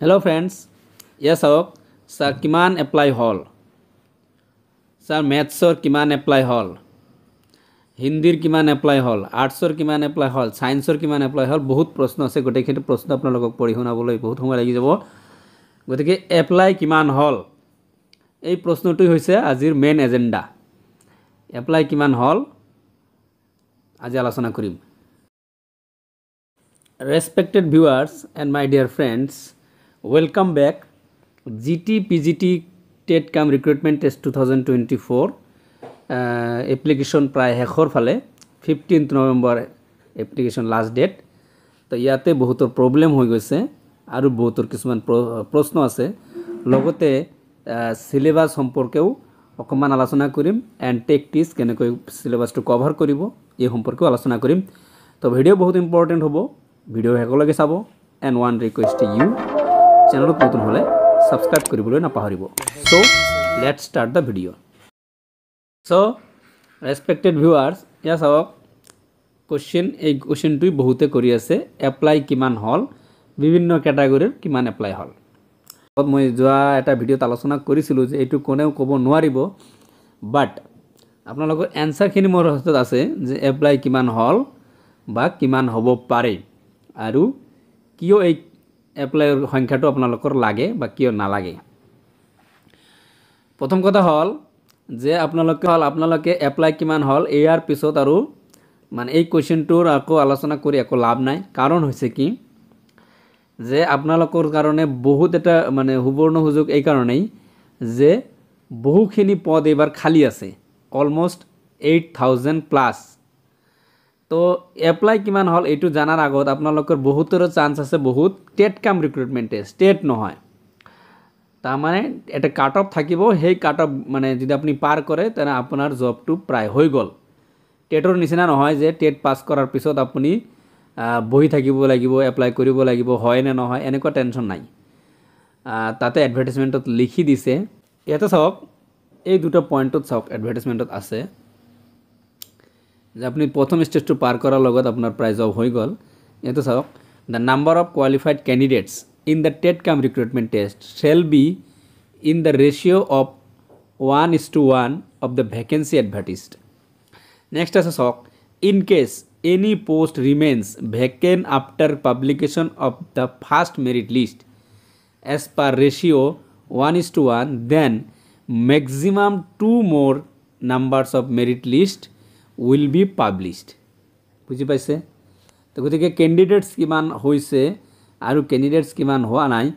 Hello friends, yes sir kiman apply hall sir mathsor kiman apply hall হিন্দিৰ কিমান apply হল আৰ্টছৰ কিমান apply হল সায়েন্সৰ কিমান apply হল বহুত প্ৰশ্ন আছে গটেখিনি প্ৰশ্ন আপোনালোকক পঢ়ি শুনাবলৈ বহুত সময় লাগি যাব গতিকে এপ্লাই কিমান হল এই প্ৰশ্নটো হৈছে আজিৰ মেইন এজেন্ডা এপ্লাই কিমান হল আজি আলোচনা কৰিম Respected viewers and my dear friends, welcome back. GT PGT TET CAM Recruitment Test 2024 application প্ৰায় শেষৰ ফালে 15th November application last date. তো ইয়াতে বহুতৰ প্ৰবলেম হৈ গৈছে আৰু বহুতৰ কিছুমান প্ৰশ্ন আছে লগতে সিলেবাস সম্পৰ্কেও অকমান আলোচনা কৰিম and tactics কেনেকৈ সিলেবাসটো কভাৰ কৰিব এই সম্পৰ্কেও আলোচনা কৰিম তো ভিডিও বহুত ইম্পৰ্টেন্ট হ'ব ভিডিও হেকলৈকে চাব and one request to you চেনেলত নতুন হলে সাবস্ক্রাইব কৰিবলৈ নাপাহৰিব so let's start the video so respected viewers yes our question টো বহুতে কৰি আছে এপ্লাই কিমান হল বিভিন্ন ক্যাটাগৰীৰ কিমান এপ্লাই হল মই যোৱা এটা ভিডিওত আলোচনা কৰিছিলো যে এটো কোনেও ক'ব নোৱাৰিব বাট আপোনালোকৰ আনসাৰ খিনি মোৰ হাতত আছে যে এপ্লাই কিমান হল বা কিমান হ'ব পাৰে আৰু কিয় এই এপ্লাইৰ সংখ্যাটো আপোনালোকৰ লাগে বা কিয় নালাগে প্ৰথম কথা হল যে আপোনালোকে এপ্লাই কিমান হল ইয়াৰ পিছত আৰু মানে এই কোৱেশ্চনটোৰ আকৌ আলোচনা কৰি একো লাভ নাই কাৰণ হৈছে কি যে আপোনালোকৰ কাৰণে বহুত এটা মানে সুবৰ্ণ সুযোগ এই কাৰণেই যে বহুখিনি পদ এবাৰ খালি আছে অলমোস্ট 8000 প্লাস তো এপ্লাই কিমান হল এটু জানার আগত আপোনালোকৰ বহুতৰ চান্স আছে বহুত টেট কাম ৰিক্ৰুটমেন্ট টেষ্ট টেট নহয় তাৰ মানে এটা কাট অফ থাকিব সেই কাট অফ মানে যদি আপুনি পাৰ কৰে তেনে আপোনাৰ জবটো প্ৰায় হৈ গল টেটৰ নিচিনা নহয় যে টেট পাস কৰাৰ পিছত আপুনি বহি থাকিব লাগিব এপ্লাই কৰিব লাগিব হয় নে নহয় এনেকুৱা টেনশন নাই তাতে এডভাৰটাইজমেন্টত লিখি দিছে এটা চাওক এই দুটো পইণ্টত চাওক এডভাৰটাইজমেন্টত আছে যে আপনি প্রথম স্টেজটো পার করার লগত আপনার প্রায় জব হয়ে গল এতো চাওক the number of qualified candidates in the TET CAM recruitment test shall be in the ratio of 1:1 of the vacancy advertised next আছে চাওক in case any post remains vacant after publication of the first merit list as per ratio 1:1 then maximum 2 more numbers of merit list will be published বুজি পাইছে তো গতিকে candidates কিমান হইছে আৰু candidates কিমান হোৱা নাই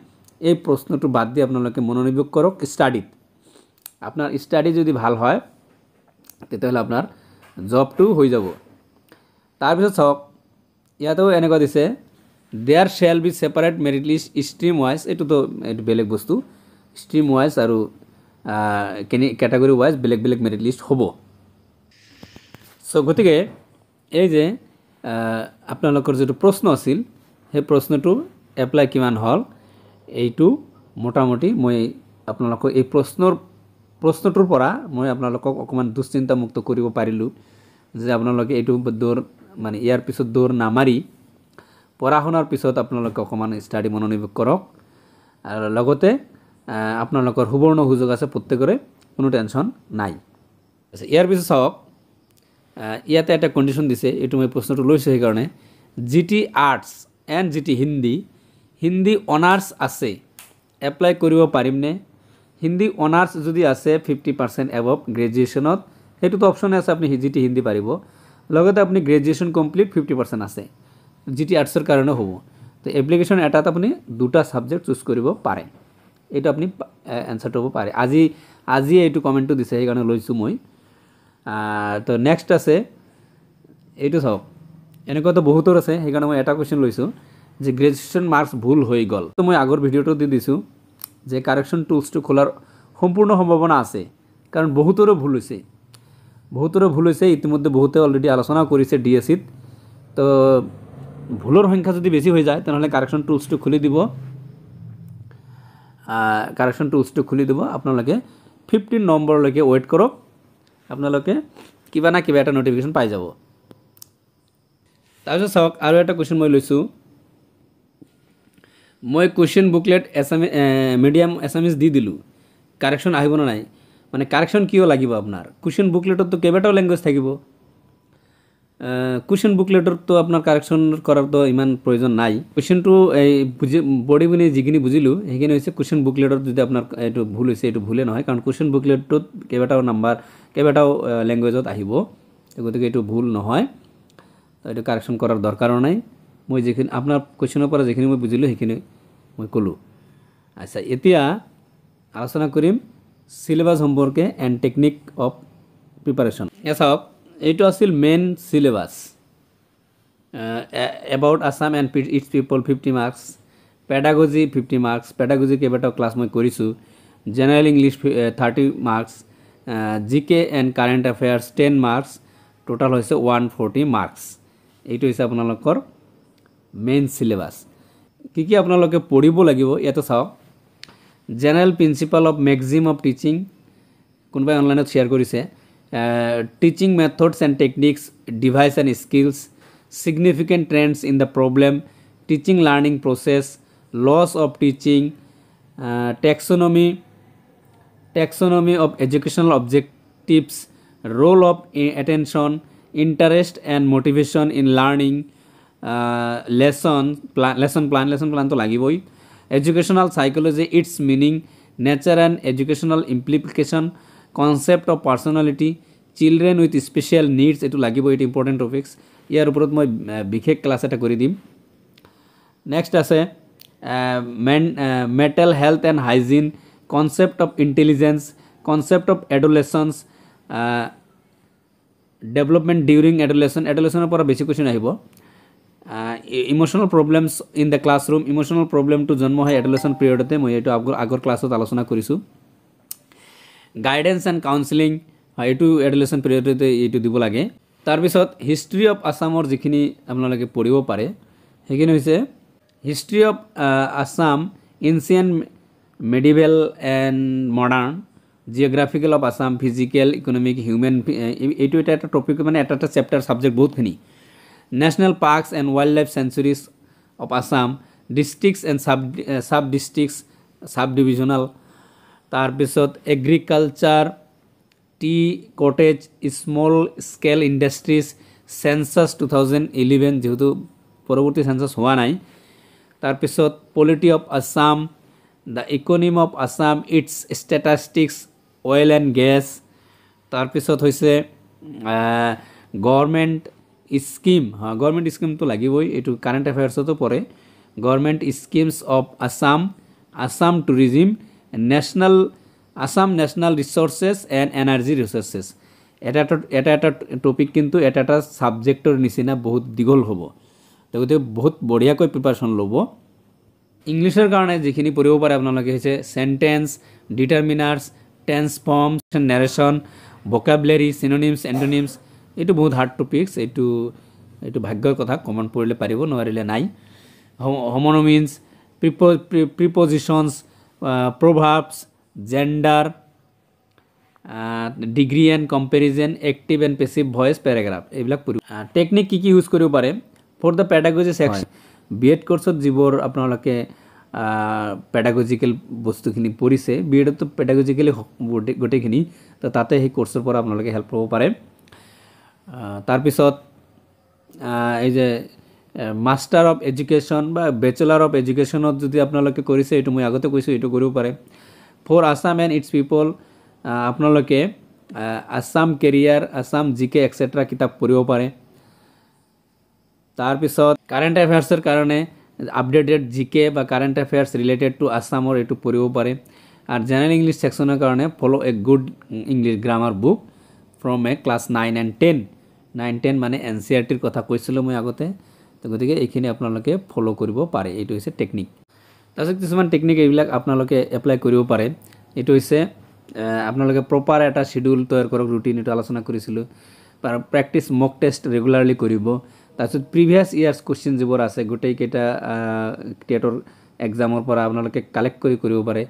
এই প্ৰশ্নটো বাদ দি আপোনালোকে মনোনিবেশ কৰক স্টাডিত আপোনাৰ স্টাডি যদি ভাল হয় তেতিয়াহলে আপোনাৰ জবটো হৈ যাব তাৰ পিছত চাওক ইয়াতেও এনেকুৱা দিছে there shall be separate merit list stream wise এটো তো বেলেগ বস্তু stream wise আৰু ক্যাটাগরি wise বেলেগ বেলেগ merit list হ'ব সো গতিকে এই যে আপোনালোকৰ যেটো প্ৰশ্ন আছিল সেই প্ৰশ্নটো এপ্লাই কিমান হল এইটো মোটামুটি মই আপোনালোকক এই প্ৰশ্নটোৰ পৰা মই আপোনালোকক অকমান দুশ্চিন্তা মুক্ত কৰিব পাৰিলো যে আপোনালোকে এইটো দৌৰ মানে ইয়াৰ পিছত দৌৰ নামাৰি পঢ়াশুনাৰ পিছত আপোনালোকে অকমান ষ্টাডি মনোনিবেশ কৰক আৰু লগতে আপোনালোকৰ সুবৰ্ণ সুযোগ আছে প্ৰত্যেকৰে কোনো টেনশন নাই ইয়াৰ পিছত চাওক ইয়াতে একটা কন্ডিশন দিছে এটো মই প্রশ্নটো লৈছো এই কারণে GT arts and GT Hindi honours আছে এপ্লাই কৰিব পাৰিম নে হিন্দি অনাৰ্স যদি আছে 50% এবভ গ্ৰেজুৱেচনত হেতু তো অপচন আছে আপনি জিটি হিন্দি পাৰিব লগতে আপনি গ্ৰেজুৱেচন কমপ্লিট 50% আছে জিটি আৰ্টসৰ কাৰণে হ'ব তো এপ্লিকেশন এটাত আপনি দুটা সাবজেক্ট চুজ কৰিব পাৰে এটা আপনি আনসাৰ হ'ব পাৰে আজি এইটো কমেন্টটো দিছে এই কাৰণে লৈছো মই তো নেক্সট আছে এইটো চাওক এনেকুৱা তো বহুতৰ আছে সেইকাৰণে মই এটা কোৱেশ্চন লৈছো যে গ্ৰেজুৱেচন মাৰ্কস ভুল হৈ গল তো মই আগৰ ভিডিওটো দি দিছো যে কাৰেকশন টুলসটো খোলাৰ সম্পূৰ্ণ সম্ভাৱনা আছে কাৰণ বহুতৰো ভুল হৈছে ইতিমধ্যে বহুতে অলৰেডি আলোচনা কৰিছে ডিএসসিত তো ভুলৰ সংখ্যা যদি বেছি হৈ যায় তেনহলে কাৰেকশন টুলসটো খুলি দিব আপোনালোকে 15 নম্বৰলৈকে ওয়েট কৰক আপোনালোকে কিবা না কিবা এটা নোটিফিকেশন পাই যাব তাৰপিছত চাওক আৰু এটা কোৱেশ্চন মই লৈছো মই কুৱেশ্যন বুকলেট মিডিয়াম এছামিজ দি দিলোঁ, কাৰেকশ্যন আহিব নে নাই? মানে কাৰেকশ্যন কিয় লাগিব আপোনাৰ? কুৱেশ্যন বুকলেটতো কেইবাটাও লেংগুৱেজ থাকিব। কুৱেশ্যন বুকলেটতো আপোনাৰ কাৰেকশ্যন কৰাৰতো ইমান প্ৰয়োজন নাই। কুৱেশ্যনটো এই পঢ়ি পিনি যিখিনি বুজিলোঁ সেইখিনি হৈছে কুৱেশ্যন বুকলেটত যদি আপোনাৰ এইটো ভুল হৈছে, এইটো ভুলে নহয়, কাৰণ কুৱেশ্যন বুকলেটটোত কেইবাটাও নাম্বাৰ কেইবাটাও লেংগুৱেজত আহিব, গতিকে এইটো ভুল নহয়, এইটো কাৰেকশ্যন কৰাৰ দৰকাৰো নাই। মই যিখিনি আপোনাৰ কুৱেশ্যনৰ পৰা যিখিনি মই বুজিলোঁ সেইখিনি মই ক'লোঁ। আচ্ছা, এতিয়া আলোচনা কৰিম চিলেবাছ সম্পৰ্কে এণ্ড টেকনিক অফ প্ৰিপাৰেশ্যন। চাওক, এইটো আছিল main syllabus about Assam and its people 50 marks, pedagogy 50 marks, pedagogy কেইবাটাও ক্লাছ মই কৰিছোঁ, general English 30 marks, GK and current affairs 10 marks, total হৈছে 140 মাৰ্কছ। এইটো হৈছে আপোনালোকৰ মেইন চিলেবাছ। কি কি আপোনালোকে পঢ়িব লাগিব ইয়াতে চাওক। General principal of maxim of teaching, কোনোবাই অনলাইনত শ্বেয়াৰ কৰিছে। Teaching methods and techniques, devices and skills, significant trends in the problem, teaching learning process, loss of teaching, taxonomy of educational objectives, role of attention, interest and motivation in learning, lesson plan to lagiboi, educational psychology, its meaning, nature and educational implication, concept of personality, children with special needs, etu lagiboi, it important topics। ইয়াৰ ওপৰত মই বিশেষ class এটা কৰি দিম। Next আছে mental health and hygiene, concept of intelligence, concept of adolescence, development during এডোলেচনৰ পৰা বেছি কুৱেশ্যন আহিব। Emotional problems in the classroom, emotional প্ৰব্লেমটো জন্ম হয় এডোলেচন পিৰিয়ডতে, মই এইটো আগৰ ক্লাছত আলোচনা কৰিছোঁ। গাইডেন্স এণ্ড কাউন্সিলিং, এইটো এডোলেচন পিৰিয়ডতে এইটো দিব লাগে। তাৰপিছত হিষ্ট্ৰী অফ আছামৰ যিখিনি আপোনালোকে পঢ়িব পাৰে সেইখিনি হৈছে history of Assam, ancient, medieval and modern, geographical of Assam, physical, economic, human, এইটো এটা টপিক, মানে এটা চেপ্টাৰ ছাবজেক্ট বহুতখিনি। National parks and wildlife sanctuaries of Assam, districts and sub districts, sub divisional. তাৰপিছত agriculture, tea, cottage, small scale industries, census 2011, যেহেতু পৰৱৰ্তী census হোৱা নাই। তাৰপিছত polity of Assam, the economy of Assam, its statistics, oil and gas. তাৰপিছত হৈছে government scheme, government স্কিমটো লাগিবই, এইটো কাৰেণ্ট এফেয়াৰ্ছতো পৰে। Government schemes of Assam, Assam tourism, Assam national resources and energy resources. এটা টপিক কিন্তু এটা ছাবজেক্টৰ নিচিনা বহুত দীঘল হ'ব, গতিকে বহুত বঢ়িয়াকৈ প্ৰিপাৰেশ্যন ল'ব। ইংলিছৰ কাৰণে যিখিনি পঢ়িব পাৰে আপোনালোকে হৈছে sentence, determiners, tense forms, narration, vocabulary, synonyms, antonyms. এইটো বহুত হাৰ্ড টপিকছ, এইটো ভাগ্যৰ কথা, কমন পঢ়িলে পাৰিব, নোৱাৰিলে নাই। Homonyms, prepositions, proverbs, gender, degree and comparison, active and passive voice, paragraph, এইবিলাক পঢ়িব। টেকনিক কি কি ইউজ কৰিব পাৰে for the pedagogy section. B Ed কোৰ্চত যিবোৰ আপোনালোকে পেডাগজিকেল বস্তুখিনি পঢ়িছে, বি এডতো পেডাগজিকেলি গোটেইখিনি, তো তাতে সেই কোৰ্চৰ পৰা আপোনালোকে হেল্প পাব পাৰে। তাৰপিছত এই যে মাষ্টাৰ অফ এডুকেশ্যন বা বেচেলাৰ অফ এডুকেশ্যনত যদি আপোনালোকে কৰিছে, এইটো মই আগতে কৈছোঁ, এইটো কৰিব পাৰে। ফৰ আছাম এণ্ড ইটছ পিপল আপোনালোকে আছাম কেৰিয়াৰ, আছাম জিকে এক্সেট্ৰা কিতাপ পঢ়িব পাৰে। তাৰপিছত কাৰেণ্ট এফেয়াৰ্ছৰ কাৰণে আপডেটেড জিকে বা কাৰেণ্ট এফেয়াৰ্ছ ৰিলেটেড টু আছামৰ এইটো পঢ়িব পাৰে। আৰু জেনেৰেল ইংলিছ ছেকশ্যনৰ কাৰণে follow' a good English grammar book from A class 9 and 10। 9-10 মানে NCERTৰ কথা কৈছিলোঁ মই আগতে, তো গতিকে এইখিনি আপোনালোকে ফ'ল' কৰিব পাৰে। এইটো হৈছে টেকনিক। তাৰপিছত কিছুমান টেকনিক এইবিলাক আপোনালোকে এপ্লাই কৰিব পাৰে। এইটো হৈছে আপোনালোকে প্ৰপাৰ এটা শ্বেডিউল তৈয়াৰ কৰক, ৰুটিন, এইটো আলোচনা কৰিছিলোঁ। প্ৰেক্টিছ মক টেষ্ট ৰেগুলাৰলি কৰিব। তাৰপিছত প্ৰিভিয়াছ ইয়াৰ্ছ কুৱেশ্যন যিবোৰ আছে গোটেইকেইটা টেটৰ এক্সামৰ পৰা আপোনালোকে কালেক্ট কৰিব পাৰে।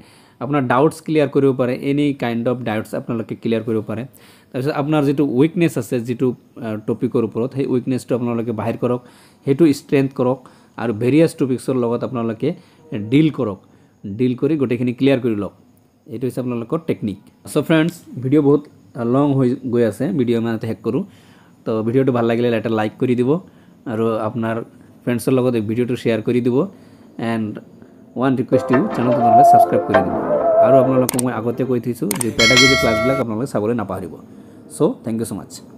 আপোনাৰ ডাউটছ ক্লিয়াৰ কৰিব পাৰে, এনি কাইণ্ড অফ ডাউটছ আপোনালোকে ক্লিয়াৰ কৰিব পাৰে। তাৰপিছত আপোনাৰ যিটো উইকনেছ আছে যিটো টপিকৰ ওপৰত, সেই উইকনেছটো আপোনালোকে বাহিৰ কৰক, সেইটো ষ্ট্ৰেংথ কৰক, আৰু ভেৰিয়াছ টপিক্সৰ লগত আপোনালোকে ডিল কৰক, ডিল কৰি গোটেইখিনি ক্লিয়াৰ কৰি লওক। এইটো হৈছে আপোনালোকৰ টেকনিক। চ' ফ্ৰেণ্ডছ, ভিডিঅ' বহুত লং হৈ গৈ আছে, ভিডিঅ' মানে শেষ কৰোঁ। তো ভিডিঅ'টো ভাল লাগিলে এটা লাইক কৰি দিব আৰু আপোনাৰ ফ্ৰেণ্ডছৰ লগত এই ভিডিঅ'টো শ্বেয়াৰ কৰি দিব। এণ্ড ওৱান ৰিকুৱেষ্ট ইউ, চেনেলটো নহ'লে ছাবস্ক্ৰাইব কৰি দিব। আৰু আপোনালোকক মই আগতে কৈ থৈছোঁ যে পেডাগজি ক্লাছবিলাক আপোনালোকে চাবলৈ নাপাহৰিব। চ' থেংক ইউ ছ' মাছ।